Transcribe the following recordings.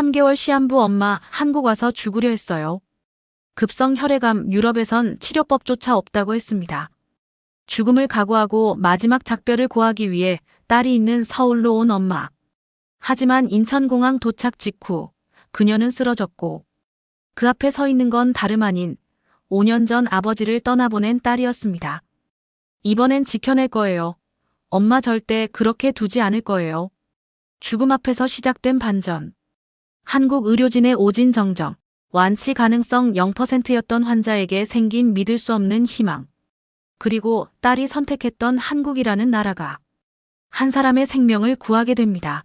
3개월 시한부 엄마 한국 와서 죽으려 했어요. 급성 혈액암 유럽에선 치료법조차 없다고 했습니다. 죽음을 각오하고 마지막 작별을 고하기 위해 딸이 있는 서울로 온 엄마. 하지만 인천공항 도착 직후 그녀는 쓰러졌고 그 앞에 서 있는 건 다름 아닌 5년 전 아버지를 떠나보낸 딸이었습니다. 이번엔 지켜낼 거예요. 엄마 절대 그렇게 두지 않을 거예요. 죽음 앞에서 시작된 반전. 한국 의료진의 오진정정, 완치 가능성 0%였던 환자에게 생긴 믿을 수 없는 희망. 그리고 딸이 선택했던 한국이라는 나라가 한 사람의 생명을 구하게 됩니다.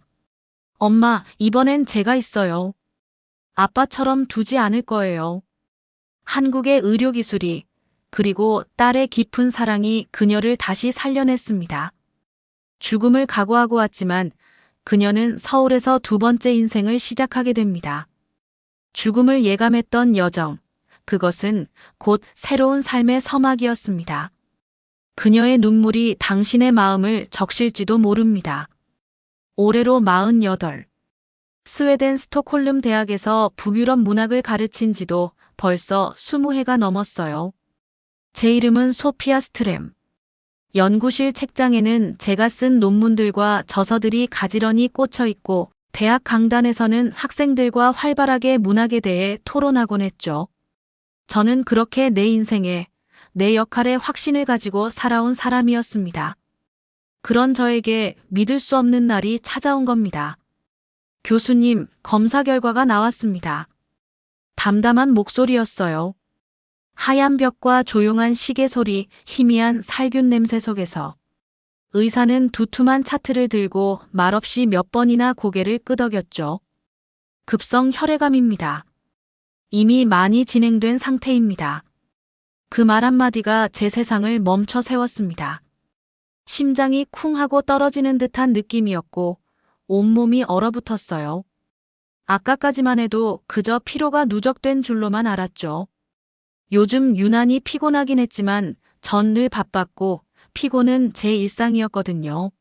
엄마, 이번엔 제가 있어요. 아빠처럼 두지 않을 거예요. 한국의 의료기술이 그리고 딸의 깊은 사랑이 그녀를 다시 살려냈습니다. 죽음을 각오하고 왔지만 그녀는 서울에서 두 번째 인생을 시작하게 됩니다. 죽음을 예감했던 여정, 그것은 곧 새로운 삶의 서막이었습니다. 그녀의 눈물이 당신의 마음을 적실지도 모릅니다. 올해로 48. 스웨덴 스톡홀름 대학에서 북유럽 문학을 가르친 지도 벌써 20해가 넘었어요. 제 이름은 소피아 스트램. 연구실 책장에는 제가 쓴 논문들과 저서들이 가지런히 꽂혀 있고 대학 강단에서는 학생들과 활발하게 문학에 대해 토론하곤 했죠. 저는 그렇게 내 인생에 내 역할에 확신을 가지고 살아온 사람이었습니다. 그런 저에게 믿을 수 없는 날이 찾아온 겁니다. 교수님, 검사 결과가 나왔습니다. 담담한 목소리였어요. 하얀 벽과 조용한 시계 소리, 희미한 살균 냄새 속에서 의사는 두툼한 차트를 들고 말없이 몇 번이나 고개를 끄덕였죠. 급성 혈액암입니다. 이미 많이 진행된 상태입니다. 그 말 한마디가 제 세상을 멈춰 세웠습니다. 심장이 쿵 하고 떨어지는 듯한 느낌이었고 온몸이 얼어붙었어요. 아까까지만 해도 그저 피로가 누적된 줄로만 알았죠. 요즘 유난히 피곤하긴 했지만 전 늘 바빴고 피곤은 제 일상이었거든요.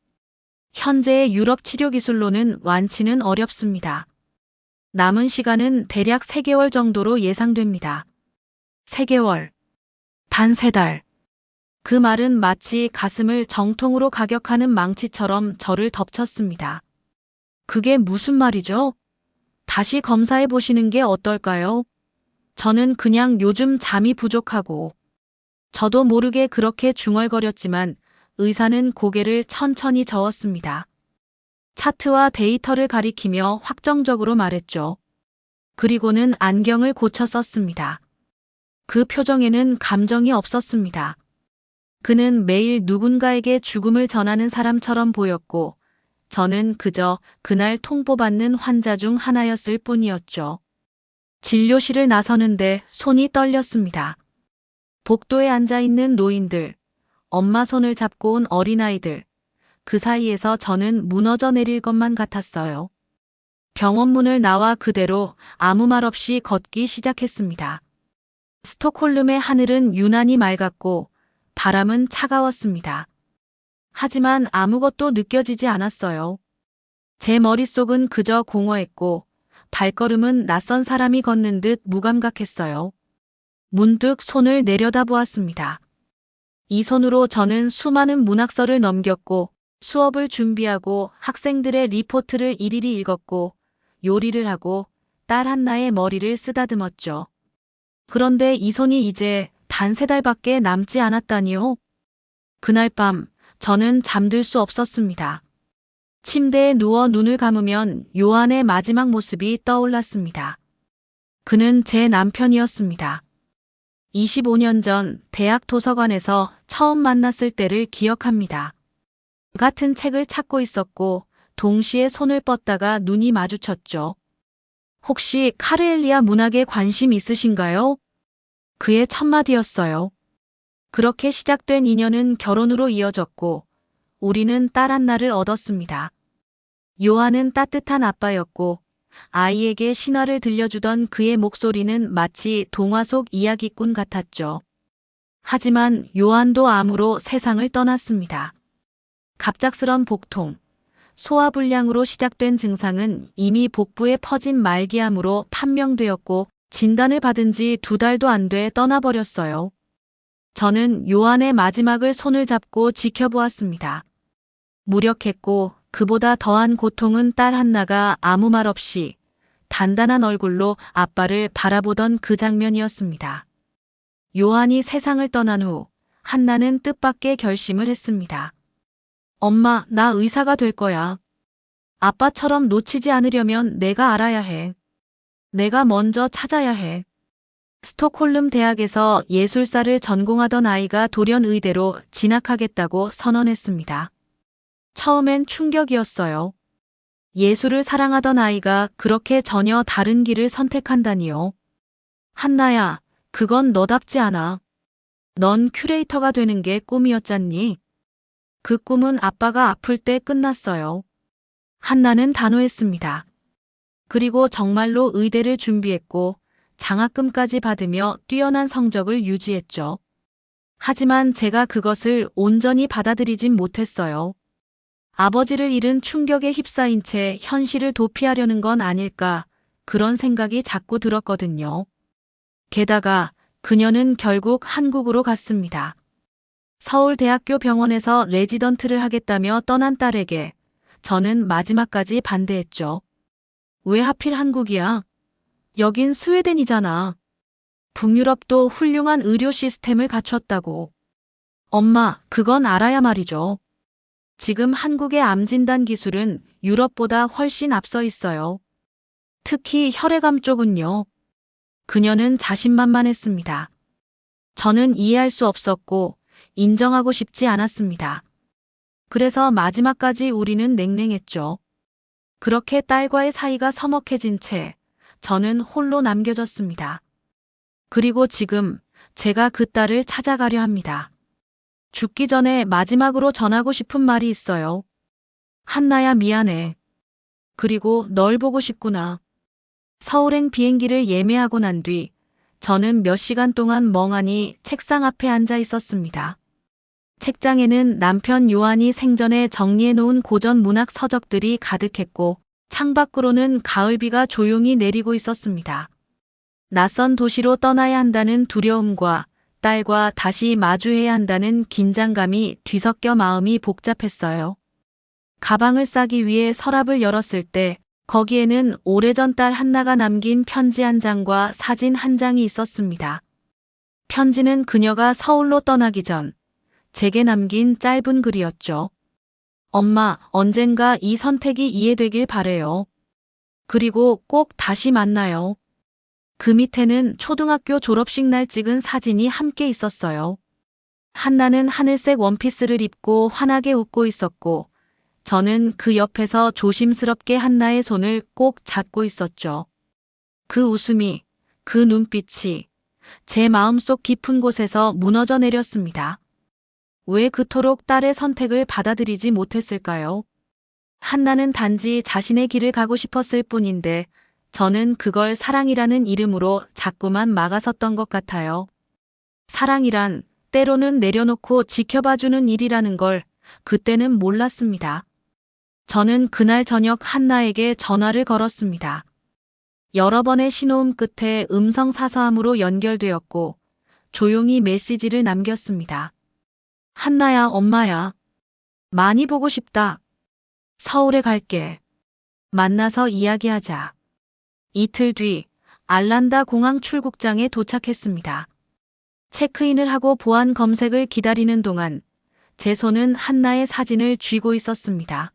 현재의 유럽 치료 기술로는 완치는 어렵습니다. 남은 시간은 대략 3개월 정도로 예상됩니다. 3개월. 단 3달. 그 말은 마치 가슴을 정통으로 가격하는 망치처럼 저를 덮쳤습니다. 그게 무슨 말이죠? 다시 검사해 보시는 게 어떨까요? 저는 그냥 요즘 잠이 부족하고 저도 모르게 그렇게 중얼거렸지만 의사는 고개를 천천히 저었습니다. 차트와 데이터를 가리키며 확정적으로 말했죠. 그리고는 안경을 고쳐 썼습니다. 그 표정에는 감정이 없었습니다. 그는 매일 누군가에게 죽음을 전하는 사람처럼 보였고 저는 그저 그날 통보받는 환자 중 하나였을 뿐이었죠. 진료실을 나서는데 손이 떨렸습니다. 복도에 앉아있는 노인들, 엄마 손을 잡고 온 어린아이들, 그 사이에서 저는 무너져 내릴 것만 같았어요. 병원 문을 나와 그대로 아무 말 없이 걷기 시작했습니다. 스톡홀름의 하늘은 유난히 맑았고 바람은 차가웠습니다. 하지만 아무것도 느껴지지 않았어요. 제 머릿속은 그저 공허했고 발걸음은 낯선 사람이 걷는 듯 무감각했어요. 문득 손을 내려다보았습니다. 이 손으로 저는 수많은 문학서를 넘겼고 수업을 준비하고 학생들의 리포트를 일일이 읽었고 요리를 하고 딸 한나의 머리를 쓰다듬었죠. 그런데 이 손이 이제 단 3달밖에 남지 않았다니요. 그날 밤 저는 잠들 수 없었습니다. 침대에 누워 눈을 감으면 요한의 마지막 모습이 떠올랐습니다. 그는 제 남편이었습니다. 25년 전 대학 도서관에서 처음 만났을 때를 기억합니다. 같은 책을 찾고 있었고 동시에 손을 뻗다가 눈이 마주쳤죠. 혹시 카르엘리아 문학에 관심 있으신가요? 그의 첫마디였어요. 그렇게 시작된 인연은 결혼으로 이어졌고 우리는 딸 한나를 얻었습니다. 요한은 따뜻한 아빠였고 아이에게 신화를 들려주던 그의 목소리는 마치 동화 속 이야기꾼 같았죠. 하지만 요한도 암으로 세상을 떠났습니다. 갑작스런 복통, 소화불량으로 시작된 증상은 이미 복부에 퍼진 말기암으로 판명되었고 진단을 받은 지 2달도 안 돼 떠나버렸어요. 저는 요한의 마지막을 손을 잡고 지켜보았습니다. 무력했고 그보다 더한 고통은 딸 한나가 아무 말 없이 단단한 얼굴로 아빠를 바라보던 그 장면이었습니다. 요한이 세상을 떠난 후 한나는 뜻밖의 결심을 했습니다. 엄마, 나 의사가 될 거야. 아빠처럼 놓치지 않으려면 내가 알아야 해. 내가 먼저 찾아야 해. 스톡홀름 대학에서 예술사를 전공하던 아이가 돌연 의대로 진학하겠다고 선언했습니다. 처음엔 충격이었어요. 예술을 사랑하던 아이가 그렇게 전혀 다른 길을 선택한다니요. 한나야, 그건 너답지 않아. 넌 큐레이터가 되는 게 꿈이었잖니. 그 꿈은 아빠가 아플 때 끝났어요. 한나는 단호했습니다. 그리고 정말로 의대를 준비했고 장학금까지 받으며 뛰어난 성적을 유지했죠. 하지만 제가 그것을 온전히 받아들이진 못했어요. 아버지를 잃은 충격에 휩싸인 채 현실을 도피하려는 건 아닐까, 그런 생각이 자꾸 들었거든요. 게다가 그녀는 결국 한국으로 갔습니다. 서울대학교 병원에서 레지던트를 하겠다며 떠난 딸에게 저는 마지막까지 반대했죠. 왜 하필 한국이야? 여긴 스웨덴이잖아. 북유럽도 훌륭한 의료 시스템을 갖췄다고. 엄마, 그건 알아야 말이죠. 지금 한국의 암 진단 기술은 유럽보다 훨씬 앞서 있어요. 특히 혈액암 쪽은요. 그녀는 자신만만했습니다. 저는 이해할 수 없었고 인정하고 싶지 않았습니다. 그래서 마지막까지 우리는 냉랭했죠. 그렇게 딸과의 사이가 서먹해진 채 저는 홀로 남겨졌습니다. 그리고 지금 제가 그 딸을 찾아가려 합니다. 죽기 전에 마지막으로 전하고 싶은 말이 있어요. 한나야, 미안해. 그리고 널 보고 싶구나. 서울행 비행기를 예매하고 난 뒤 저는 몇 시간 동안 멍하니 책상 앞에 앉아 있었습니다. 책장에는 남편 요한이 생전에 정리해 놓은 고전 문학 서적들이 가득했고 창밖으로는 가을비가 조용히 내리고 있었습니다. 낯선 도시로 떠나야 한다는 두려움과 딸과 다시 마주해야 한다는 긴장감이 뒤섞여 마음이 복잡했어요. 가방을 싸기 위해 서랍을 열었을 때 거기에는 오래전 딸 한나가 남긴 편지 한 장과 사진 한 장이 있었습니다. 편지는 그녀가 서울로 떠나기 전 제게 남긴 짧은 글이었죠. 엄마, 언젠가 이 선택이 이해되길 바래요. 그리고 꼭 다시 만나요. 그 밑에는 초등학교 졸업식 날 찍은 사진이 함께 있었어요. 한나는 하늘색 원피스를 입고 환하게 웃고 있었고 저는 그 옆에서 조심스럽게 한나의 손을 꼭 잡고 있었죠. 그 웃음이, 그 눈빛이 제 마음속 깊은 곳에서 무너져 내렸습니다. 왜 그토록 딸의 선택을 받아들이지 못했을까요? 한나는 단지 자신의 길을 가고 싶었을 뿐인데 저는 그걸 사랑이라는 이름으로 자꾸만 막아섰던 것 같아요. 사랑이란 때로는 내려놓고 지켜봐주는 일이라는 걸 그때는 몰랐습니다. 저는 그날 저녁 한나에게 전화를 걸었습니다. 여러 번의 신호음 끝에 음성 사서함으로 연결되었고 조용히 메시지를 남겼습니다. 한나야, 엄마야. 많이 보고 싶다. 서울에 갈게. 만나서 이야기하자. 이틀 뒤 알란다 공항 출국장에 도착했습니다. 체크인을 하고 보안 검색을 기다리는 동안 제 손은 한나의 사진을 쥐고 있었습니다.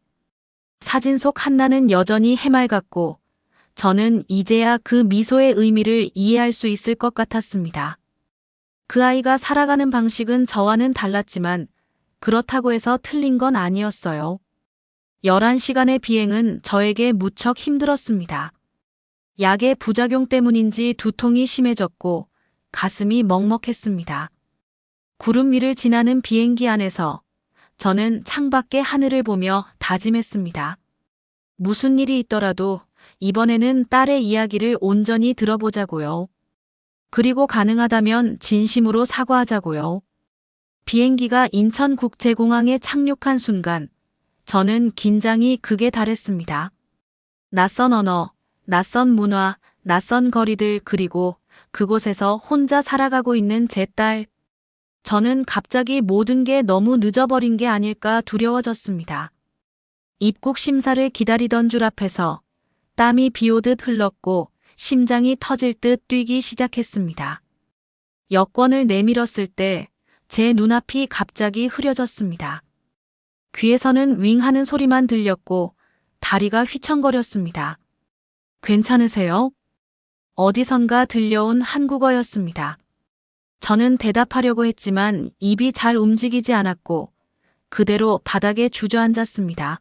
사진 속 한나는 여전히 해맑았고 저는 이제야 그 미소의 의미를 이해할 수 있을 것 같았습니다. 그 아이가 살아가는 방식은 저와는 달랐지만 그렇다고 해서 틀린 건 아니었어요. 11시간의 비행은 저에게 무척 힘들었습니다. 약의 부작용 때문인지 두통이 심해졌고 가슴이 먹먹했습니다. 구름 위를 지나는 비행기 안에서 저는 창밖의 하늘을 보며 다짐했습니다. 무슨 일이 있더라도 이번에는 딸의 이야기를 온전히 들어보자고요. 그리고 가능하다면 진심으로 사과하자고요. 비행기가 인천국제공항에 착륙한 순간 저는 긴장이 극에 달했습니다. 낯선 언어, 낯선 문화, 낯선 거리들 그리고 그곳에서 혼자 살아가고 있는 제 딸. 저는 갑자기 모든 게 너무 늦어버린 게 아닐까 두려워졌습니다. 입국 심사를 기다리던 줄 앞에서 땀이 비오듯 흘렀고 심장이 터질 듯 뛰기 시작했습니다. 여권을 내밀었을 때 제 눈앞이 갑자기 흐려졌습니다. 귀에서는 윙 하는 소리만 들렸고 다리가 휘청거렸습니다. 괜찮으세요? 어디선가 들려온 한국어였습니다. 저는 대답하려고 했지만 입이 잘 움직이지 않았고 그대로 바닥에 주저앉았습니다.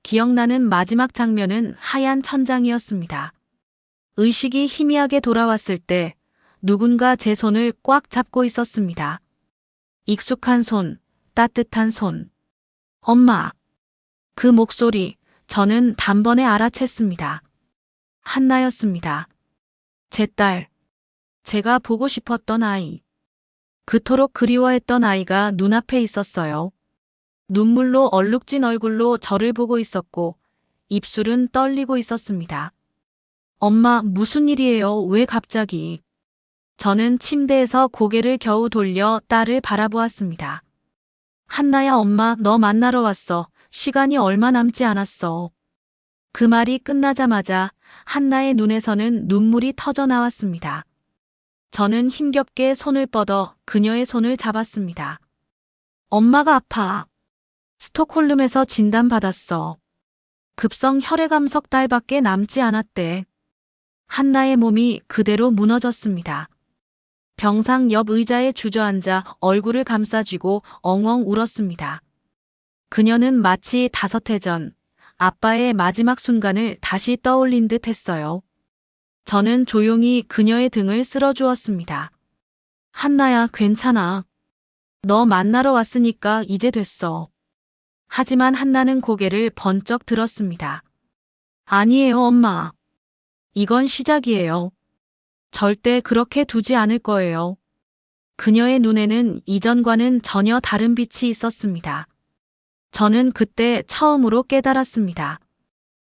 기억나는 마지막 장면은 하얀 천장이었습니다. 의식이 희미하게 돌아왔을 때 누군가 제 손을 꽉 잡고 있었습니다. 익숙한 손, 따뜻한 손. 엄마. 그 목소리, 저는 단번에 알아챘습니다. 한나였습니다. 제 딸. 제가 보고 싶었던 아이. 그토록 그리워했던 아이가 눈앞에 있었어요. 눈물로 얼룩진 얼굴로 저를 보고 있었고 입술은 떨리고 있었습니다. 엄마, 무슨 일이에요? 왜 갑자기? 저는 침대에서 고개를 겨우 돌려 딸을 바라보았습니다. 한나야, 엄마, 너 만나러 왔어. 시간이 얼마 남지 않았어. 그 말이 끝나자마자 한나의 눈에서는 눈물이 터져 나왔습니다. 저는 힘겹게 손을 뻗어 그녀의 손을 잡았습니다. 엄마가 아파. 스톡홀름에서 진단받았어. 급성 혈액암 석 달밖에 남지 않았대. 한나의 몸이 그대로 무너졌습니다. 병상 옆 의자에 주저앉아 얼굴을 감싸쥐고 엉엉 울었습니다. 그녀는 마치 5해 전 아빠의 마지막 순간을 다시 떠올린 듯 했어요. 저는 조용히 그녀의 등을 쓸어주었습니다. 한나야, 괜찮아. 너 만나러 왔으니까 이제 됐어. 하지만 한나는 고개를 번쩍 들었습니다. 아니에요, 엄마. 이건 시작이에요. 절대 그렇게 두지 않을 거예요. 그녀의 눈에는 이전과는 전혀 다른 빛이 있었습니다. 저는 그때 처음으로 깨달았습니다.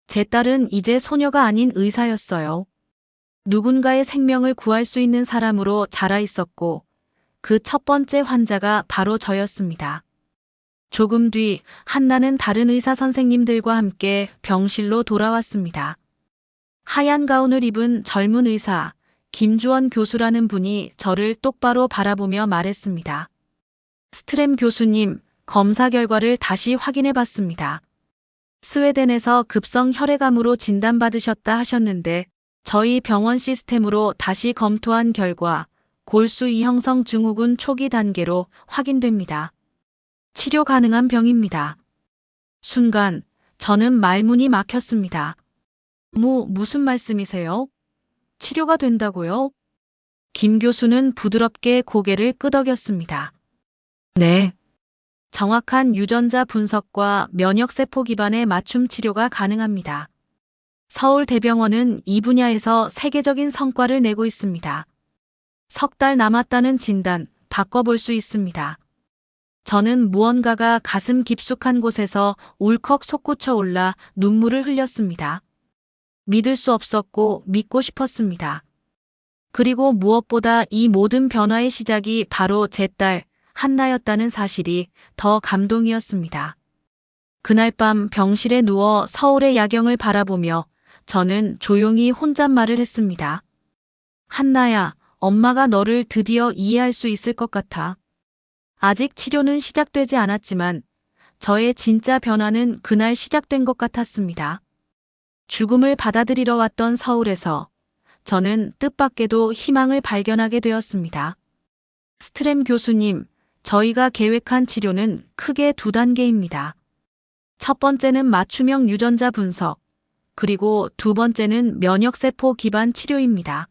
제 딸은 이제 소녀가 아닌 의사였어요. 누군가의 생명을 구할 수 있는 사람으로 자라 있었고 그 첫 번째 환자가 바로 저였습니다. 조금 뒤 한나는 다른 의사 선생님들과 함께 병실로 돌아왔습니다. 하얀 가운을 입은 젊은 의사, 김주원 교수라는 분이 저를 똑바로 바라보며 말했습니다. 스트램 교수님, 검사 결과를 다시 확인해 봤습니다. 스웨덴에서 급성 혈액암으로 진단받으셨다 하셨는데 저희 병원 시스템으로 다시 검토한 결과 골수 이형성 증후군 초기 단계로 확인됩니다. 치료 가능한 병입니다. 순간 저는 말문이 막혔습니다. 무슨 말씀이세요? 치료가 된다고요? 김 교수는 부드럽게 고개를 끄덕였습니다. 네. 정확한 유전자 분석과 면역세포 기반의 맞춤 치료가 가능합니다. 서울대병원은 이 분야에서 세계적인 성과를 내고 있습니다. 3달 남았다는 진단, 바꿔볼 수 있습니다. 저는 무언가가 가슴 깊숙한 곳에서 울컥 솟구쳐 올라 눈물을 흘렸습니다. 믿을 수 없었고 믿고 싶었습니다. 그리고 무엇보다 이 모든 변화의 시작이 바로 제 딸 한나였다는 사실이 더 감동이었습니다. 그날 밤 병실에 누워 서울의 야경을 바라보며 저는 조용히 혼잣말을 했습니다. 한나야, 엄마가 너를 드디어 이해할 수 있을 것 같아. 아직 치료는 시작되지 않았지만 저의 진짜 변화는 그날 시작된 것 같았습니다. 죽음을 받아들이러 왔던 서울에서 저는 뜻밖에도 희망을 발견하게 되었습니다. 스트램 교수님, 저희가 계획한 치료는 크게 2단계입니다. 첫 번째는 맞춤형 유전자 분석, 그리고 2번째는 면역세포 기반 치료입니다.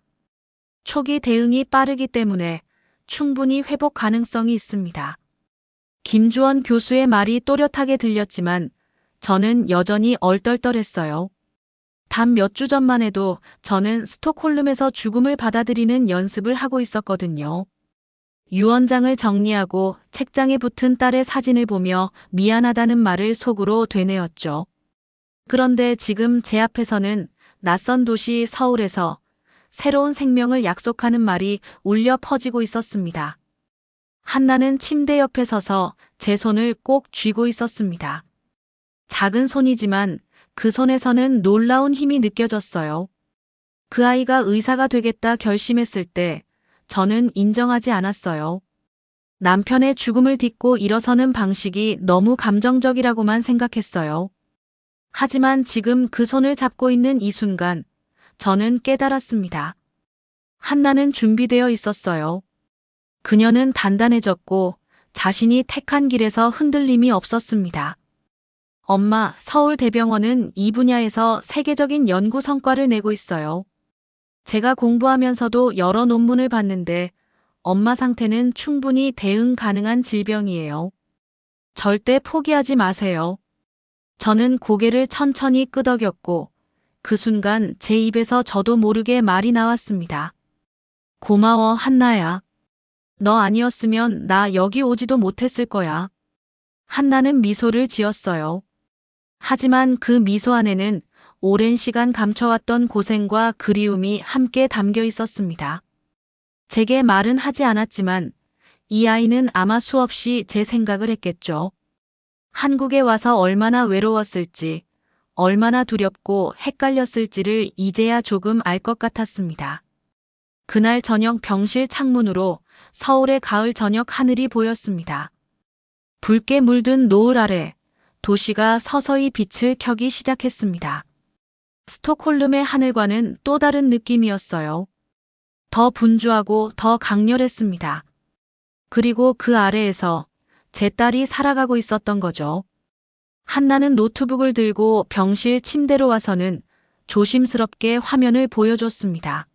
초기 대응이 빠르기 때문에 충분히 회복 가능성이 있습니다. 김주원 교수의 말이 또렷하게 들렸지만 저는 여전히 얼떨떨했어요. 단 몇 주 전만 해도 저는 스톡홀름에서 죽음을 받아들이는 연습을 하고 있었거든요. 유언장을 정리하고 책장에 붙은 딸의 사진을 보며 미안하다는 말을 속으로 되뇌었죠. 그런데 지금 제 앞에서는 낯선 도시 서울에서 새로운 생명을 약속하는 말이 울려 퍼지고 있었습니다. 한나는 침대 옆에 서서 제 손을 꼭 쥐고 있었습니다. 작은 손이지만 그 손에서는 놀라운 힘이 느껴졌어요. 그 아이가 의사가 되겠다 결심했을 때 저는 인정하지 않았어요. 남편의 죽음을 딛고 일어서는 방식이 너무 감정적이라고만 생각했어요. 하지만 지금 그 손을 잡고 있는 이 순간 저는 깨달았습니다. 한나는 준비되어 있었어요. 그녀는 단단해졌고 자신이 택한 길에서 흔들림이 없었습니다. 엄마, 서울대병원은 이 분야에서 세계적인 연구 성과를 내고 있어요. 제가 공부하면서도 여러 논문을 봤는데 엄마 상태는 충분히 대응 가능한 질병이에요. 절대 포기하지 마세요. 저는 고개를 천천히 끄덕였고 그 순간 제 입에서 저도 모르게 말이 나왔습니다. 고마워, 한나야. 너 아니었으면 나 여기 오지도 못했을 거야. 한나는 미소를 지었어요. 하지만 그 미소 안에는 오랜 시간 감춰왔던 고생과 그리움이 함께 담겨 있었습니다. 제게 말은 하지 않았지만 이 아이는 아마 수없이 제 생각을 했겠죠. 한국에 와서 얼마나 외로웠을지, 얼마나 두렵고 헷갈렸을지를 이제야 조금 알 것 같았습니다. 그날 저녁 병실 창문으로 서울의 가을 저녁 하늘이 보였습니다. 붉게 물든 노을 아래 도시가 서서히 빛을 켜기 시작했습니다. 스톡홀름의 하늘과는 또 다른 느낌이었어요. 더 분주하고 더 강렬했습니다. 그리고 그 아래에서 제 딸이 살아가고 있었던 거죠. 한나는 노트북을 들고 병실 침대로 와서는 조심스럽게 화면을 보여줬습니다.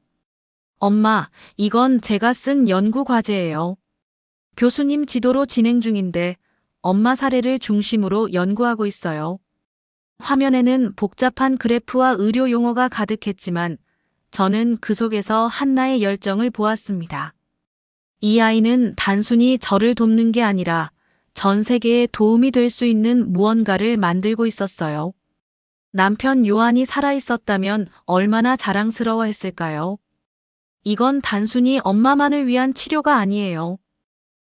엄마, 이건 제가 쓴 연구 과제예요. 교수님 지도로 진행 중인데 엄마 사례를 중심으로 연구하고 있어요. 화면에는 복잡한 그래프와 의료 용어가 가득했지만 저는 그 속에서 한나의 열정을 보았습니다. 이 아이는 단순히 저를 돕는 게 아니라 전 세계에 도움이 될 수 있는 무언가를 만들고 있었어요. 남편 요한이 살아있었다면 얼마나 자랑스러워했을까요? 이건 단순히 엄마만을 위한 치료가 아니에요.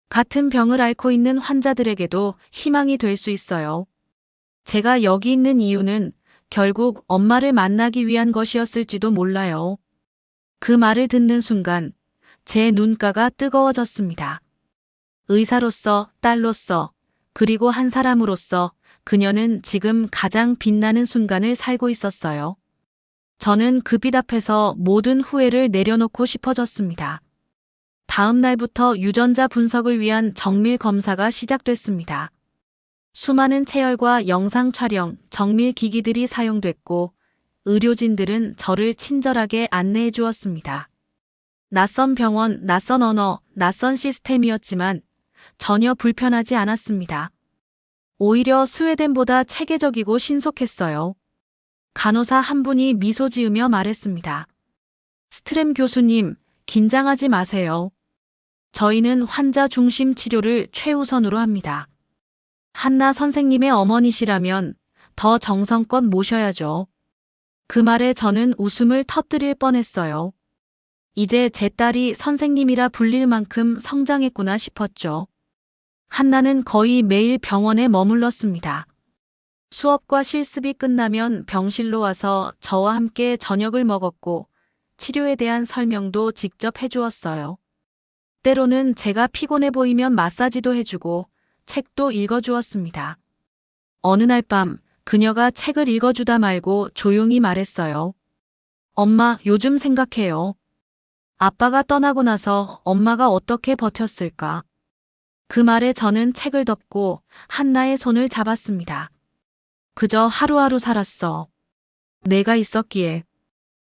같은 병을 앓고 있는 환자들에게도 희망이 될 수 있어요. 제가 여기 있는 이유는 결국 엄마를 만나기 위한 것이었을지도 몰라요. 그 말을 듣는 순간 제 눈가가 뜨거워졌습니다. 의사로서, 딸로서, 그리고 한 사람으로서 그녀는 지금 가장 빛나는 순간을 살고 있었어요. 저는 그 빛 앞에서 모든 후회를 내려놓고 싶어졌습니다. 다음 날부터 유전자 분석을 위한 정밀 검사가 시작됐습니다. 수많은 체열과 영상 촬영, 정밀 기기들이 사용됐고 의료진들은 저를 친절하게 안내해 주었습니다. 낯선 병원, 낯선 언어, 낯선 시스템이었지만 전혀 불편하지 않았습니다. 오히려 스웨덴보다 체계적이고 신속했어요. 간호사 한 분이 미소 지으며 말했습니다. 스트렘 교수님, 긴장하지 마세요. 저희는 환자 중심 치료를 최우선으로 합니다. 한나 선생님의 어머니시라면 더 정성껏 모셔야죠. 그 말에 저는 웃음을 터뜨릴 뻔했어요. 이제 제 딸이 선생님이라 불릴 만큼 성장했구나 싶었죠. 한나는 거의 매일 병원에 머물렀습니다. 수업과 실습이 끝나면 병실로 와서 저와 함께 저녁을 먹었고 치료에 대한 설명도 직접 해주었어요. 때로는 제가 피곤해 보이면 마사지도 해주고 책도 읽어주었습니다. 어느 날 밤 그녀가 책을 읽어주다 말고 조용히 말했어요. 엄마, 요즘 생각해요. 아빠가 떠나고 나서 엄마가 어떻게 버텼을까? 그 말에 저는 책을 덮고 한나의 손을 잡았습니다. 그저 하루하루 살았어. 내가 있었기에.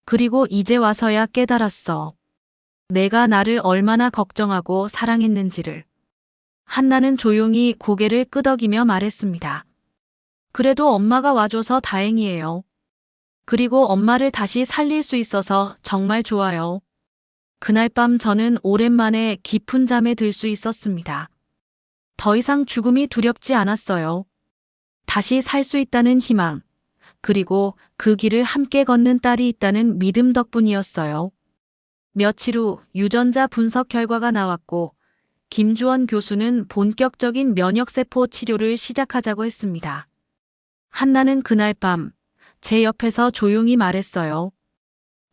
그리고 이제 와서야 깨달았어. 내가 나를 얼마나 걱정하고 사랑했는지를. 한나는 조용히 고개를 끄덕이며 말했습니다. 그래도 엄마가 와줘서 다행이에요. 그리고 엄마를 다시 살릴 수 있어서 정말 좋아요. 그날 밤 저는 오랜만에 깊은 잠에 들 수 있었습니다. 더 이상 죽음이 두렵지 않았어요. 다시 살 수 있다는 희망, 그리고 그 길을 함께 걷는 딸이 있다는 믿음 덕분이었어요. 며칠 후 유전자 분석 결과가 나왔고 김주원 교수는 본격적인 면역세포 치료를 시작하자고 했습니다. 한나는 그날 밤 제 옆에서 조용히 말했어요.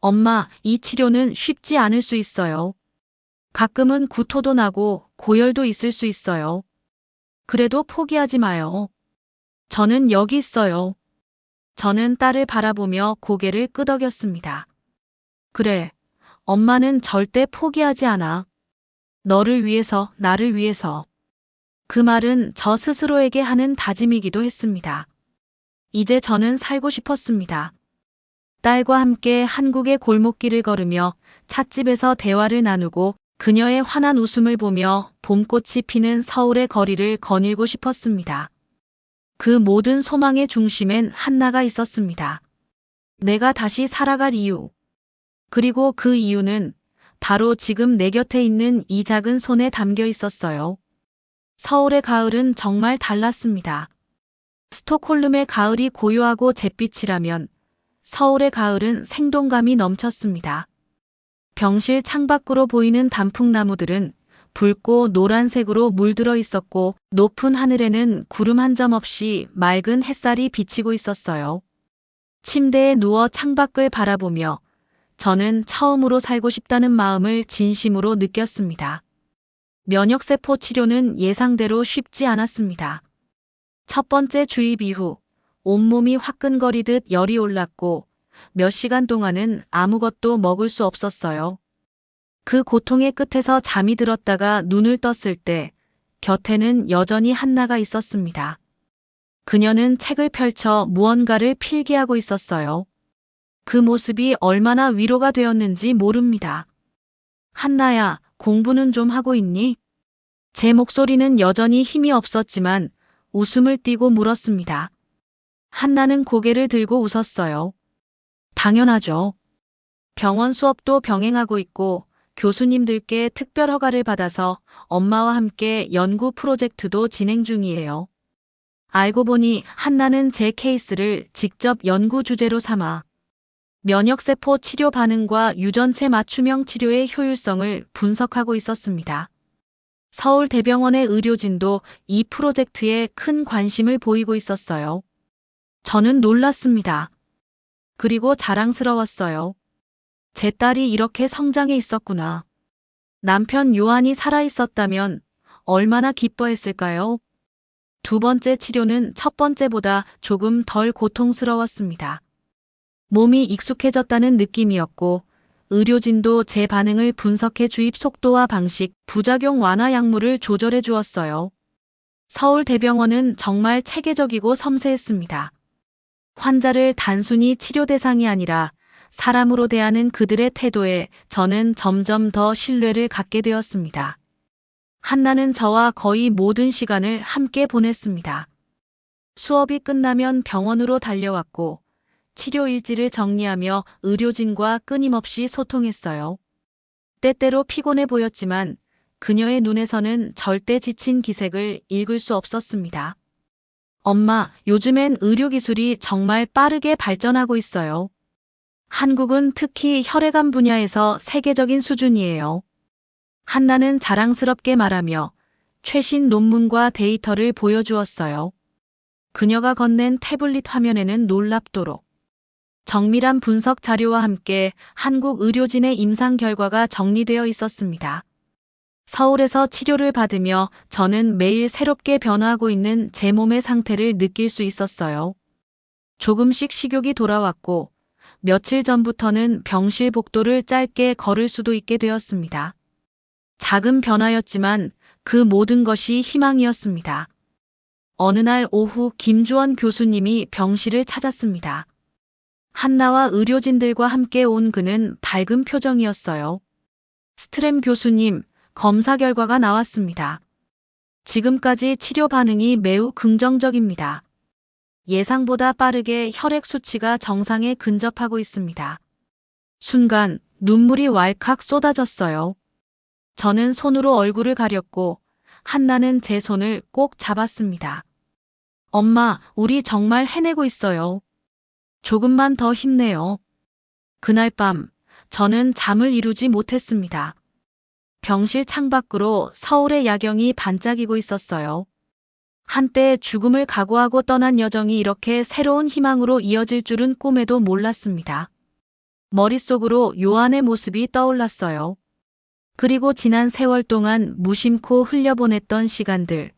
엄마, 이 치료는 쉽지 않을 수 있어요. 가끔은 구토도 나고 고열도 있을 수 있어요. 그래도 포기하지 마요. 저는 여기 있어요. 저는 딸을 바라보며 고개를 끄덕였습니다. 그래, 엄마는 절대 포기하지 않아. 너를 위해서, 나를 위해서. 그 말은 저 스스로에게 하는 다짐이기도 했습니다. 이제 저는 살고 싶었습니다. 딸과 함께 한국의 골목길을 걸으며 찻집에서 대화를 나누고 그녀의 환한 웃음을 보며 봄꽃이 피는 서울의 거리를 거닐고 싶었습니다. 그 모든 소망의 중심엔 한나가 있었습니다. 내가 다시 살아갈 이유. 그리고 그 이유는 바로 지금 내 곁에 있는 이 작은 손에 담겨 있었어요. 서울의 가을은 정말 달랐습니다. 스톡홀름의 가을이 고요하고 잿빛이라면 서울의 가을은 생동감이 넘쳤습니다. 병실 창밖으로 보이는 단풍나무들은 붉고 노란색으로 물들어 있었고 높은 하늘에는 구름 한 점 없이 맑은 햇살이 비치고 있었어요. 침대에 누워 창밖을 바라보며 저는 처음으로 살고 싶다는 마음을 진심으로 느꼈습니다. 면역세포 치료는 예상대로 쉽지 않았습니다. 첫 번째 주입 이후 온몸이 화끈거리듯 열이 올랐고 몇 시간 동안은 아무것도 먹을 수 없었어요. 그 고통의 끝에서 잠이 들었다가 눈을 떴을 때 곁에는 여전히 한나가 있었습니다. 그녀는 책을 펼쳐 무언가를 필기하고 있었어요. 그 모습이 얼마나 위로가 되었는지 모릅니다. 한나야, 공부는 좀 하고 있니? 제 목소리는 여전히 힘이 없었지만 웃음을 띠고 물었습니다. 한나는 고개를 들고 웃었어요. 당연하죠. 병원 수업도 병행하고 있고 교수님들께 특별 허가를 받아서 엄마와 함께 연구 프로젝트도 진행 중이에요. 알고 보니 한나는 제 케이스를 직접 연구 주제로 삼아 면역세포 치료 반응과 유전체 맞춤형 치료의 효율성을 분석하고 있었습니다. 서울대병원의 의료진도 이 프로젝트에 큰 관심을 보이고 있었어요. 저는 놀랐습니다. 그리고 자랑스러웠어요. 제 딸이 이렇게 성장해 있었구나. 남편 요한이 살아있었다면 얼마나 기뻐했을까요? 두 번째 치료는 첫 번째보다 조금 덜 고통스러웠습니다. 몸이 익숙해졌다는 느낌이었고 의료진도 제 반응을 분석해 주입 속도와 방식, 부작용 완화 약물을 조절해 주었어요. 서울대병원은 정말 체계적이고 섬세했습니다. 환자를 단순히 치료 대상이 아니라 사람으로 대하는 그들의 태도에 저는 점점 더 신뢰를 갖게 되었습니다. 한나는 저와 거의 모든 시간을 함께 보냈습니다. 수업이 끝나면 병원으로 달려왔고 치료 일지를 정리하며 의료진과 끊임없이 소통했어요. 때때로 피곤해 보였지만 그녀의 눈에서는 절대 지친 기색을 읽을 수 없었습니다. 엄마, 요즘엔 의료기술이 정말 빠르게 발전하고 있어요. 한국은 특히 혈액암 분야에서 세계적인 수준이에요. 한나는 자랑스럽게 말하며 최신 논문과 데이터를 보여주었어요. 그녀가 건넨 태블릿 화면에는 놀랍도록 정밀한 분석 자료와 함께 한국 의료진의 임상 결과가 정리되어 있었습니다. 서울에서 치료를 받으며 저는 매일 새롭게 변화하고 있는 제 몸의 상태를 느낄 수 있었어요. 조금씩 식욕이 돌아왔고 며칠 전부터는 병실 복도를 짧게 걸을 수도 있게 되었습니다. 작은 변화였지만 그 모든 것이 희망이었습니다. 어느 날 오후 김주원 교수님이 병실을 찾았습니다. 한나와 의료진들과 함께 온 그는 밝은 표정이었어요. 스트램 교수님, 검사 결과가 나왔습니다. 지금까지 치료 반응이 매우 긍정적입니다. 예상보다 빠르게 혈액 수치가 정상에 근접하고 있습니다. 순간 눈물이 왈칵 쏟아졌어요. 저는 손으로 얼굴을 가렸고 한나는 제 손을 꼭 잡았습니다. 엄마, 우리 정말 해내고 있어요. 조금만 더 힘내요. 그날 밤 저는 잠을 이루지 못했습니다. 병실 창밖으로 서울의 야경이 반짝이고 있었어요. 한때 죽음을 각오하고 떠난 여정이 이렇게 새로운 희망으로 이어질 줄은 꿈에도 몰랐습니다. 머릿속으로 요한의 모습이 떠올랐어요. 그리고 지난 세월 동안 무심코 흘려보냈던 시간들,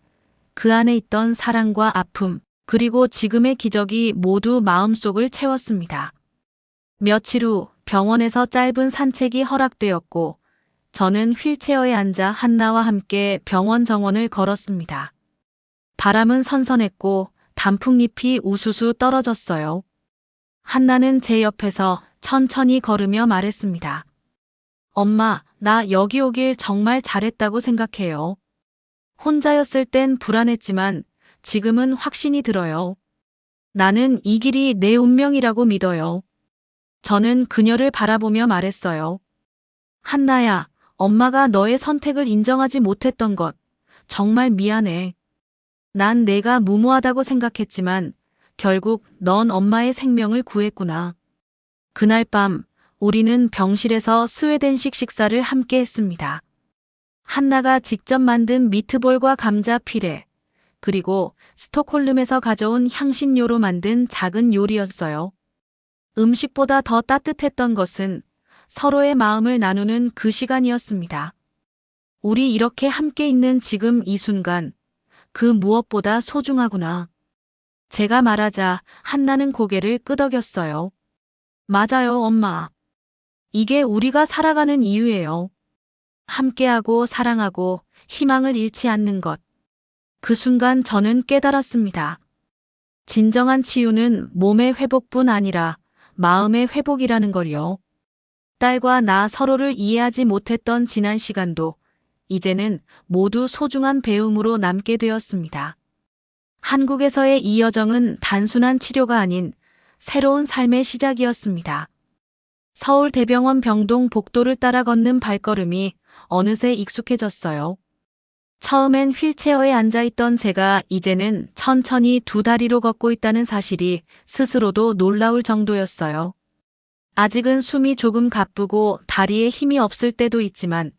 그 안에 있던 사랑과 아픔, 그리고 지금의 기적이 모두 마음속을 채웠습니다. 며칠 후 병원에서 짧은 산책이 허락되었고 저는 휠체어에 앉아 한나와 함께 병원 정원을 걸었습니다. 바람은 선선했고 단풍잎이 우수수 떨어졌어요. 한나는 제 옆에서 천천히 걸으며 말했습니다. 엄마, 나 여기 오길 정말 잘했다고 생각해요. 혼자였을 땐 불안했지만 지금은 확신이 들어요. 나는 이 길이 내 운명이라고 믿어요. 저는 그녀를 바라보며 말했어요. 한나야, 엄마가 너의 선택을 인정하지 못했던 것 정말 미안해. 난 내가 무모하다고 생각했지만 결국 넌 엄마의 생명을 구했구나. 그날 밤 우리는 병실에서 스웨덴식 식사를 함께 했습니다. 한나가 직접 만든 미트볼과 감자 피레, 그리고 스톡홀름에서 가져온 향신료로 만든 작은 요리였어요. 음식보다 더 따뜻했던 것은 서로의 마음을 나누는 그 시간이었습니다. 우리 이렇게 함께 있는 지금 이 순간, 그 무엇보다 소중하구나. 제가 말하자 한나는 고개를 끄덕였어요. 맞아요, 엄마. 이게 우리가 살아가는 이유예요. 함께하고 사랑하고 희망을 잃지 않는 것. 그 순간 저는 깨달았습니다. 진정한 치유는 몸의 회복뿐 아니라 마음의 회복이라는 걸요. 딸과 나 서로를 이해하지 못했던 지난 시간도 이제는 모두 소중한 배움으로 남게 되었습니다. 한국에서의 이 여정은 단순한 치료가 아닌 새로운 삶의 시작이었습니다. 서울대병원 병동 복도를 따라 걷는 발걸음이 어느새 익숙해졌어요. 처음엔 휠체어에 앉아있던 제가 이제는 천천히 두 다리로 걷고 있다는 사실이 스스로도 놀라울 정도였어요. 아직은 숨이 조금 가쁘고 다리에 힘이 없을 때도 있지만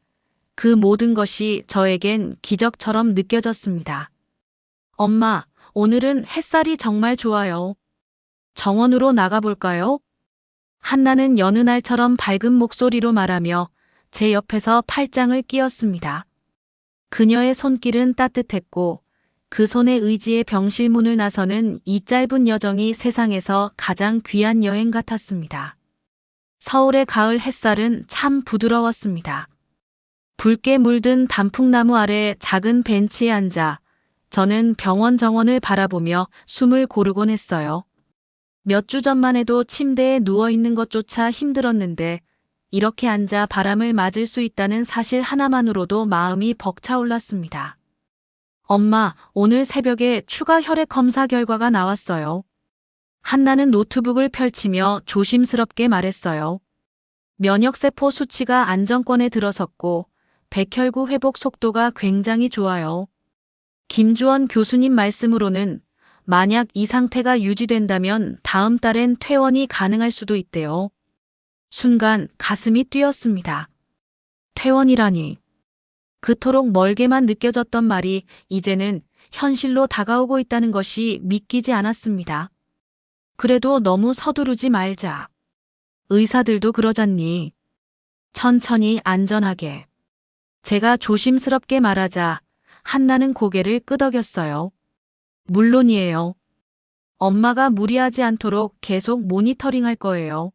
그 모든 것이 저에겐 기적처럼 느껴졌습니다. 엄마, 오늘은 햇살이 정말 좋아요. 정원으로 나가볼까요? 한나는 여느 날처럼 밝은 목소리로 말하며 제 옆에서 팔짱을 끼웠습니다. 그녀의 손길은 따뜻했고 그 손의 의지에 병실 문을 나서는 이 짧은 여정이 세상에서 가장 귀한 여행 같았습니다. 서울의 가을 햇살은 참 부드러웠습니다. 붉게 물든 단풍나무 아래 작은 벤치에 앉아 저는 병원 정원을 바라보며 숨을 고르곤 했어요. 몇 주 전만 해도 침대에 누워있는 것조차 힘들었는데 이렇게 앉아 바람을 맞을 수 있다는 사실 하나만으로도 마음이 벅차올랐습니다. 엄마, 오늘 새벽에 추가 혈액 검사 결과가 나왔어요. 한나는 노트북을 펼치며 조심스럽게 말했어요. 면역세포 수치가 안정권에 들어섰고 백혈구 회복 속도가 굉장히 좋아요. 김주원 교수님 말씀으로는 만약 이 상태가 유지된다면 다음 달엔 퇴원이 가능할 수도 있대요. 순간 가슴이 뛰었습니다. 퇴원이라니. 그토록 멀게만 느껴졌던 말이 이제는 현실로 다가오고 있다는 것이 믿기지 않았습니다. 그래도 너무 서두르지 말자. 의사들도 그러잖니. 천천히 안전하게. 제가 조심스럽게 말하자 한나는 고개를 끄덕였어요. 물론이에요. 엄마가 무리하지 않도록 계속 모니터링할 거예요.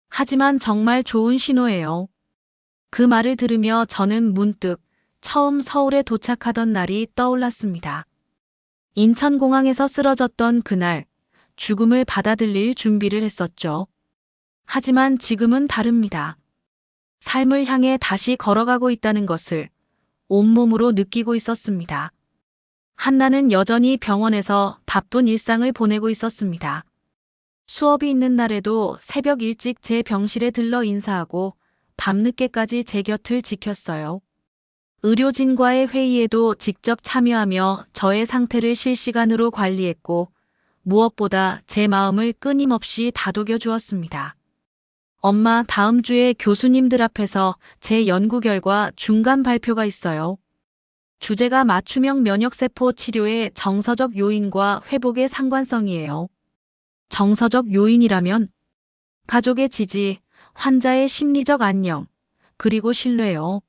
하지만 정말 좋은 신호예요. 그 말을 들으며 저는 문득 처음 서울에 도착하던 날이 떠올랐습니다. 인천공항에서 쓰러졌던 그날, 죽음을 받아들일 준비를 했었죠. 하지만 지금은 다릅니다. 삶을 향해 다시 걸어가고 있다는 것을 온몸으로 느끼고 있었습니다. 한나는 여전히 병원에서 바쁜 일상을 보내고 있었습니다. 수업이 있는 날에도 새벽 일찍 제 병실에 들러 인사하고 밤늦게까지 제 곁을 지켰어요. 의료진과의 회의에도 직접 참여하며 저의 상태를 실시간으로 관리했고, 무엇보다 제 마음을 끊임없이 다독여 주었습니다. 엄마, 다음 주에 교수님들 앞에서 제 연구 결과 중간 발표가 있어요. 주제가 맞춤형 면역세포 치료의 정서적 요인과 회복의 상관성이에요. 정서적 요인이라면 가족의 지지, 환자의 심리적 안녕, 그리고 신뢰요.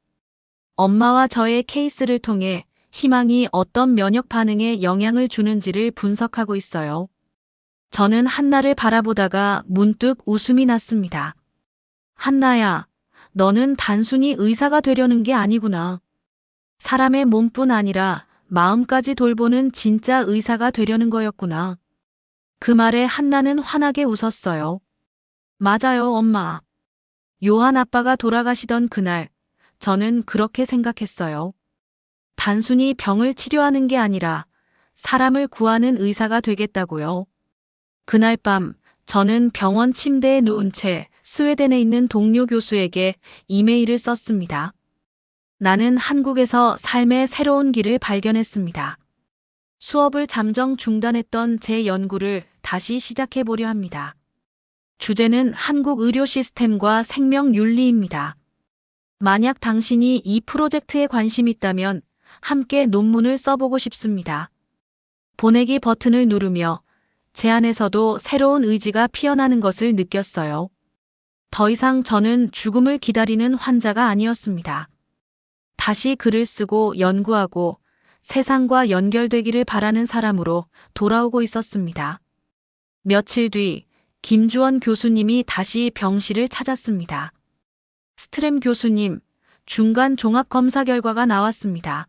엄마와 저의 케이스를 통해 희망이 어떤 면역 반응에 영향을 주는지를 분석하고 있어요. 저는 한나를 바라보다가 문득 웃음이 났습니다. 한나야, 너는 단순히 의사가 되려는 게 아니구나. 사람의 몸뿐 아니라 마음까지 돌보는 진짜 의사가 되려는 거였구나. 그 말에 한나는 환하게 웃었어요. 맞아요, 엄마. 요한 아빠가 돌아가시던 그날, 저는 그렇게 생각했어요. 단순히 병을 치료하는 게 아니라 사람을 구하는 의사가 되겠다고요. 그날 밤, 저는 병원 침대에 누운 채 스웨덴에 있는 동료 교수에게 이메일을 썼습니다. 나는 한국에서 삶의 새로운 길을 발견했습니다. 수업을 잠정 중단했던 제 연구를 다시 시작해 보려 합니다. 주제는 한국 의료 시스템과 생명 윤리입니다. 만약 당신이 이 프로젝트에 관심 있다면 함께 논문을 써보고 싶습니다. 보내기 버튼을 누르며 제 안에서도 새로운 의지가 피어나는 것을 느꼈어요. 더 이상 저는 죽음을 기다리는 환자가 아니었습니다. 다시 글을 쓰고 연구하고 세상과 연결되기를 바라는 사람으로 돌아오고 있었습니다. 며칠 뒤 김주원 교수님이 다시 병실을 찾았습니다. 스트렘 교수님, 중간 종합 검사 결과가 나왔습니다.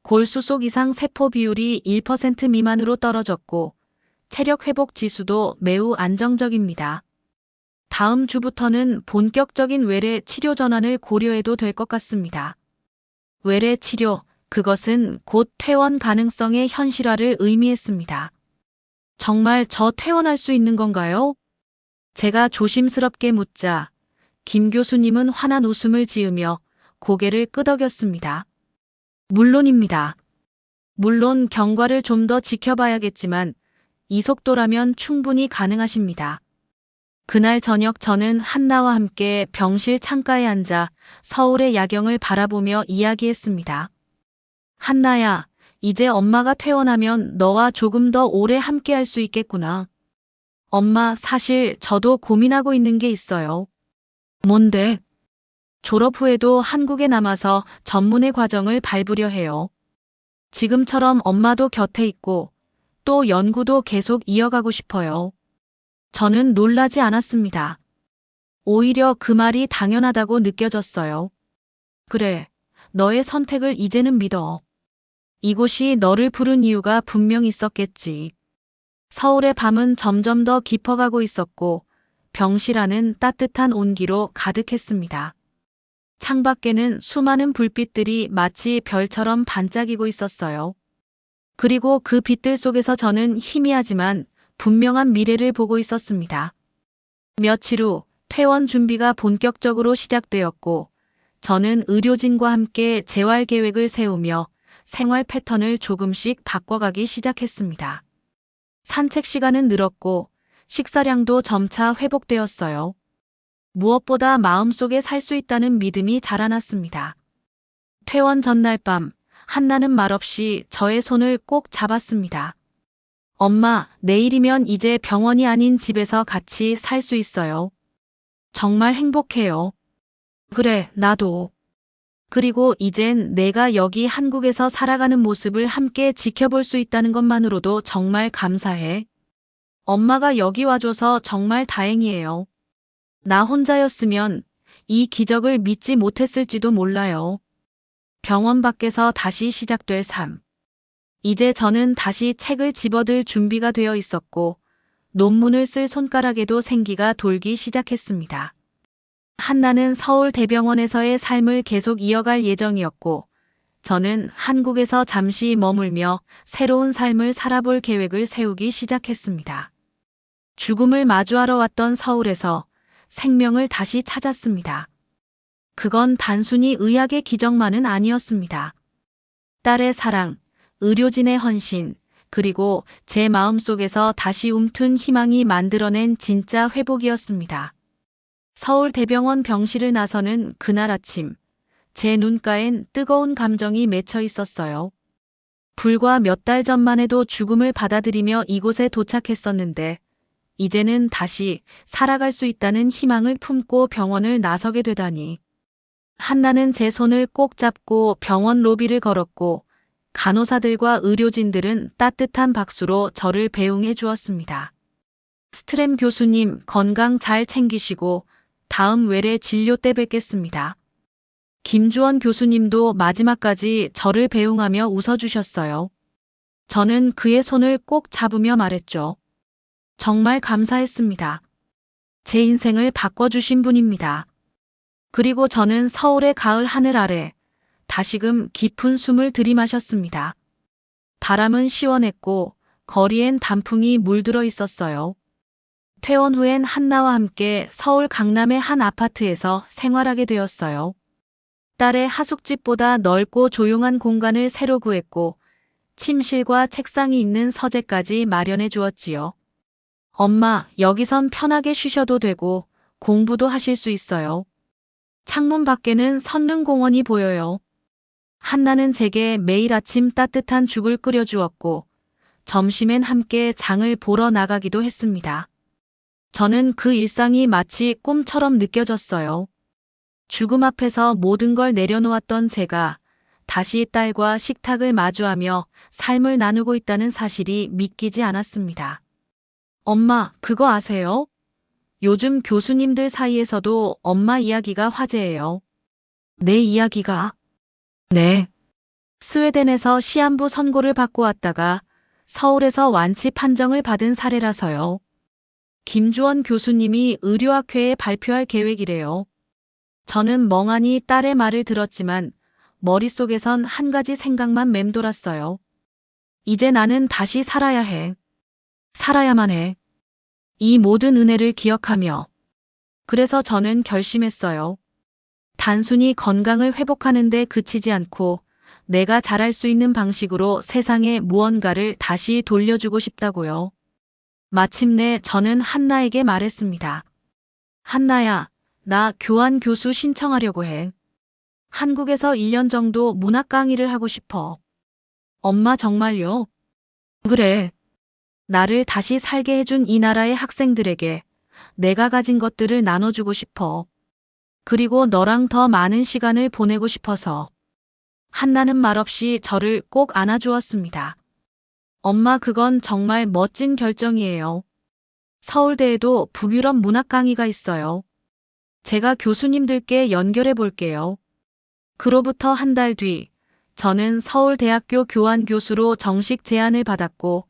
골수 속 이상 세포 비율이 1% 미만으로 떨어졌고 체력 회복 지수도 매우 안정적입니다. 다음 주부터는 본격적인 외래 치료 전환을 고려해도 될 것 같습니다. 외래 치료, 그것은 곧 퇴원 가능성의 현실화를 의미했습니다. 정말 저 퇴원할 수 있는 건가요? 제가 조심스럽게 묻자 김 교수님은 환한 웃음을 지으며 고개를 끄덕였습니다. 물론입니다. 물론 경과를 좀 더 지켜봐야겠지만 이 속도라면 충분히 가능하십니다. 그날 저녁 저는 한나와 함께 병실 창가에 앉아 서울의 야경을 바라보며 이야기했습니다. 한나야, 이제 엄마가 퇴원하면 너와 조금 더 오래 함께 할 수 있겠구나. 엄마, 사실 저도 고민하고 있는 게 있어요. 뭔데? 졸업 후에도 한국에 남아서 전문의 과정을 밟으려 해요. 지금처럼 엄마도 곁에 있고 또 연구도 계속 이어가고 싶어요. 저는 놀라지 않았습니다. 오히려 그 말이 당연하다고 느껴졌어요. 그래, 너의 선택을 이제는 믿어. 이곳이 너를 부른 이유가 분명 있었겠지. 서울의 밤은 점점 더 깊어가고 있었고 병실 안은 따뜻한 온기로 가득했습니다. 창밖에는 수많은 불빛들이 마치 별처럼 반짝이고 있었어요. 그리고 그 빛들 속에서 저는 희미하지만 분명한 미래를 보고 있었습니다. 며칠 후 퇴원 준비가 본격적으로 시작되었고 저는 의료진과 함께 재활 계획을 세우며 생활 패턴을 조금씩 바꿔가기 시작했습니다. 산책 시간은 늘었고 식사량도 점차 회복되었어요. 무엇보다 마음속에 살 수 있다는 믿음이 자라났습니다. 퇴원 전날 밤, 한나는 말없이 저의 손을 꼭 잡았습니다. 엄마, 내일이면 이제 병원이 아닌 집에서 같이 살 수 있어요. 정말 행복해요. 그래, 나도. 그리고 이젠 내가 여기 한국에서 살아가는 모습을 함께 지켜볼 수 있다는 것만으로도 정말 감사해. 엄마가 여기 와줘서 정말 다행이에요. 나 혼자였으면 이 기적을 믿지 못했을지도 몰라요. 병원 밖에서 다시 시작될 삶. 이제 저는 다시 책을 집어들 준비가 되어 있었고 논문을 쓸 손가락에도 생기가 돌기 시작했습니다. 한나는 서울대병원에서의 삶을 계속 이어갈 예정이었고 저는 한국에서 잠시 머물며 새로운 삶을 살아볼 계획을 세우기 시작했습니다. 죽음을 마주하러 왔던 서울에서 생명을 다시 찾았습니다. 그건 단순히 의학의 기적만은 아니었습니다. 딸의 사랑, 의료진의 헌신, 그리고 제 마음속에서 다시 움튼 희망이 만들어낸 진짜 회복이었습니다. 서울대병원 병실을 나서는 그날 아침, 제 눈가엔 뜨거운 감정이 맺혀 있었어요. 불과 몇 달 전만 해도 죽음을 받아들이며 이곳에 도착했었는데, 이제는 다시 살아갈 수 있다는 희망을 품고 병원을 나서게 되다니. 한나는 제 손을 꼭 잡고 병원 로비를 걸었고, 간호사들과 의료진들은 따뜻한 박수로 저를 배웅해 주었습니다. 스트램 교수님 건강 잘 챙기시고 다음 외래 진료 때 뵙겠습니다. 김주원 교수님도 마지막까지 저를 배웅하며 웃어주셨어요. 저는 그의 손을 꼭 잡으며 말했죠. 정말 감사했습니다. 제 인생을 바꿔주신 분입니다. 그리고 저는 서울의 가을 하늘 아래 다시금 깊은 숨을 들이마셨습니다. 바람은 시원했고 거리엔 단풍이 물들어 있었어요. 퇴원 후엔 한나와 함께 서울 강남의 한 아파트에서 생활하게 되었어요. 딸의 하숙집보다 넓고 조용한 공간을 새로 구했고 침실과 책상이 있는 서재까지 마련해 주었지요. 엄마, 여기선 편하게 쉬셔도 되고 공부도 하실 수 있어요. 창문 밖에는 선릉공원이 보여요. 한나는 제게 매일 아침 따뜻한 죽을 끓여주었고 점심엔 함께 장을 보러 나가기도 했습니다. 저는 그 일상이 마치 꿈처럼 느껴졌어요. 죽음 앞에서 모든 걸 내려놓았던 제가 다시 딸과 식탁을 마주하며 삶을 나누고 있다는 사실이 믿기지 않았습니다. 엄마, 그거 아세요? 요즘 교수님들 사이에서도 엄마 이야기가 화제예요. 내 이야기가? 네. 스웨덴에서 시한부 선고를 받고 왔다가 서울에서 완치 판정을 받은 사례라서요. 김주원 교수님이 의료학회에 발표할 계획이래요. 저는 멍하니 딸의 말을 들었지만 머릿속에선 한 가지 생각만 맴돌았어요. 이제 나는 다시 살아야 해. 살아야만 해. 이 모든 은혜를 기억하며. 그래서 저는 결심했어요. 단순히 건강을 회복하는 데 그치지 않고 내가 잘할 수 있는 방식으로 세상에 무언가를 다시 돌려주고 싶다고요. 마침내 저는 한나에게 말했습니다. 한나야, 나 교환 교수 신청하려고 해. 한국에서 1년 정도 문학 강의를 하고 싶어. 엄마 정말요? 그래. 나를 다시 살게 해준 이 나라의 학생들에게 내가 가진 것들을 나눠주고 싶어. 그리고 너랑 더 많은 시간을 보내고 싶어서. 한나는 말없이 저를 꼭 안아주었습니다. 엄마, 그건 정말 멋진 결정이에요. 서울대에도 북유럽 문학 강의가 있어요. 제가 교수님들께 연결해 볼게요. 그로부터 한 달 뒤, 저는 서울대학교 교환 교수로 정식 제안을 받았고,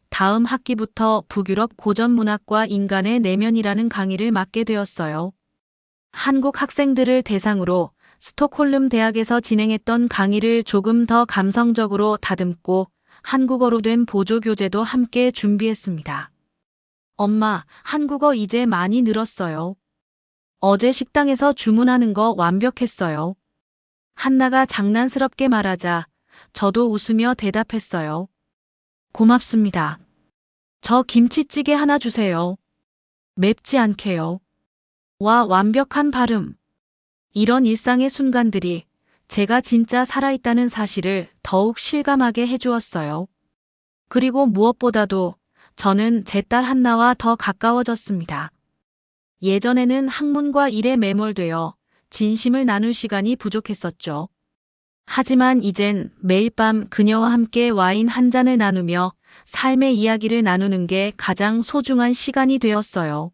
다음 학기부터 북유럽 고전문학과 인간의 내면이라는 강의를 맡게 되었어요. 한국 학생들을 대상으로 스톡홀름 대학에서 진행했던 강의를 조금 더 감성적으로 다듬고 한국어로 된 보조교재도 함께 준비했습니다. 엄마, 한국어 이제 많이 늘었어요. 어제 식당에서 주문하는 거 완벽했어요. 한나가 장난스럽게 말하자 저도 웃으며 대답했어요. 고맙습니다. 저 김치찌개 하나 주세요. 맵지 않게요. 와, 완벽한 발음. 이런 일상의 순간들이 제가 진짜 살아있다는 사실을 더욱 실감하게 해주었어요. 그리고 무엇보다도 저는 제 딸 한나와 더 가까워졌습니다. 예전에는 학문과 일에 매몰되어 진심을 나눌 시간이 부족했었죠. 하지만 이젠 매일 밤 그녀와 함께 와인 한 잔을 나누며 삶의 이야기를 나누는 게 가장 소중한 시간이 되었어요.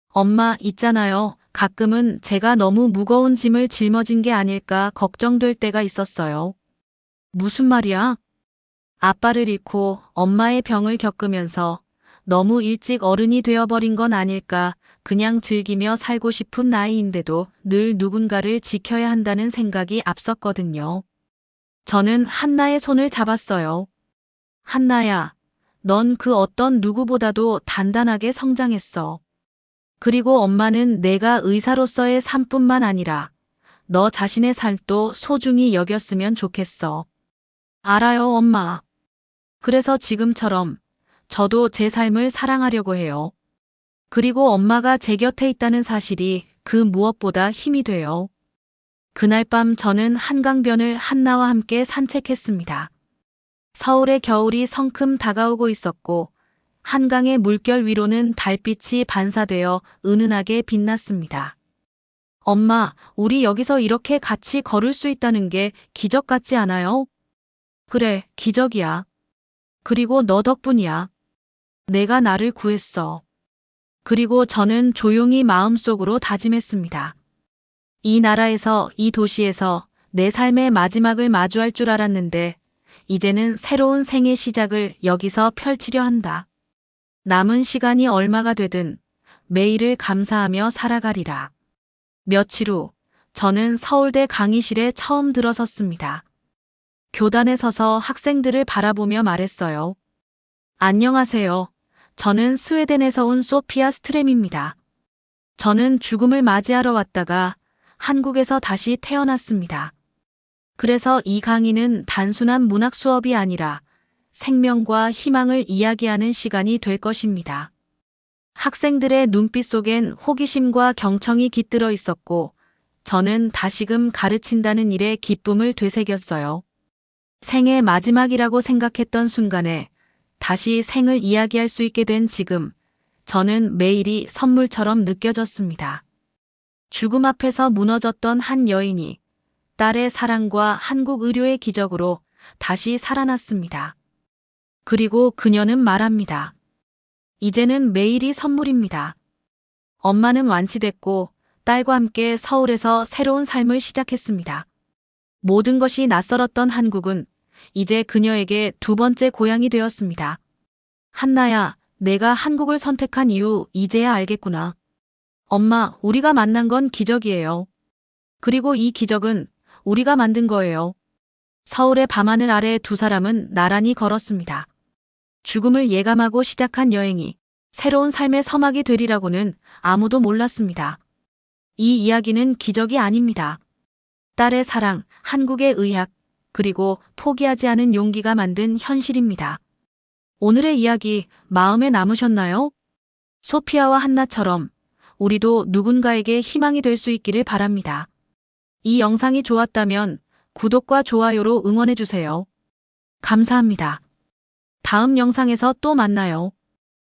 엄마, 있잖아요. 가끔은 제가 너무 무거운 짐을 짊어진 게 아닐까 걱정될 때가 있었어요. 무슨 말이야? 아빠를 잃고 엄마의 병을 겪으면서 너무 일찍 어른이 되어버린 건 아닐까, 그냥 즐기며 살고 싶은 나이인데도 늘 누군가를 지켜야 한다는 생각이 앞섰거든요. 저는 한나의 손을 잡았어요. 한나야, 넌 그 어떤 누구보다도 단단하게 성장했어. 그리고 엄마는 내가 의사로서의 삶뿐만 아니라 너 자신의 삶도 소중히 여겼으면 좋겠어. 알아요, 엄마. 그래서 지금처럼 저도 제 삶을 사랑하려고 해요. 그리고 엄마가 제 곁에 있다는 사실이 그 무엇보다 힘이 돼요. 그날 밤 저는 한강변을 한나와 함께 산책했습니다. 서울의 겨울이 성큼 다가오고 있었고 한강의 물결 위로는 달빛이 반사되어 은은하게 빛났습니다. 엄마, 우리 여기서 이렇게 같이 걸을 수 있다는 게 기적 같지 않아요? 그래, 기적이야. 그리고 너 덕분이야. 내가 나를 구했어. 그리고 저는 조용히 마음속으로 다짐했습니다. 이 나라에서, 이 도시에서 내 삶의 마지막을 마주할 줄 알았는데, 이제는 새로운 생의 시작을 여기서 펼치려 한다. 남은 시간이 얼마가 되든 매일을 감사하며 살아가리라. 며칠 후, 저는 서울대 강의실에 처음 들어섰습니다. 교단에 서서 학생들을 바라보며 말했어요. 안녕하세요. 저는 스웨덴에서 온 소피아 스트램입니다. 저는 죽음을 맞이하러 왔다가 한국에서 다시 태어났습니다. 그래서 이 강의는 단순한 문학 수업이 아니라 생명과 희망을 이야기하는 시간이 될 것입니다. 학생들의 눈빛 속엔 호기심과 경청이 깃들어 있었고 저는 다시금 가르친다는 일에 기쁨을 되새겼어요. 생의 마지막이라고 생각했던 순간에 다시 생을 이야기할 수 있게 된 지금, 저는 매일이 선물처럼 느껴졌습니다. 죽음 앞에서 무너졌던 한 여인이 딸의 사랑과 한국 의료의 기적으로 다시 살아났습니다. 그리고 그녀는 말합니다. 이제는 매일이 선물입니다. 엄마는 완치됐고 딸과 함께 서울에서 새로운 삶을 시작했습니다. 모든 것이 낯설었던 한국은 이제 그녀에게 두 번째 고향이 되었습니다. 한나야, 내가 한국을 선택한 이유 이제야 알겠구나. 엄마, 우리가 만난 건 기적이에요. 그리고 이 기적은 우리가 만든 거예요. 서울의 밤하늘 아래 두 사람은 나란히 걸었습니다. 죽음을 예감하고 시작한 여행이 새로운 삶의 서막이 되리라고는 아무도 몰랐습니다. 이 이야기는 기적이 아닙니다. 딸의 사랑, 한국의 의학, 그리고 포기하지 않은 용기가 만든 현실입니다. 오늘의 이야기 마음에 남으셨나요? 소피아와 한나처럼 우리도 누군가에게 희망이 될 수 있기를 바랍니다. 이 영상이 좋았다면 구독과 좋아요로 응원해주세요. 감사합니다. 다음 영상에서 또 만나요.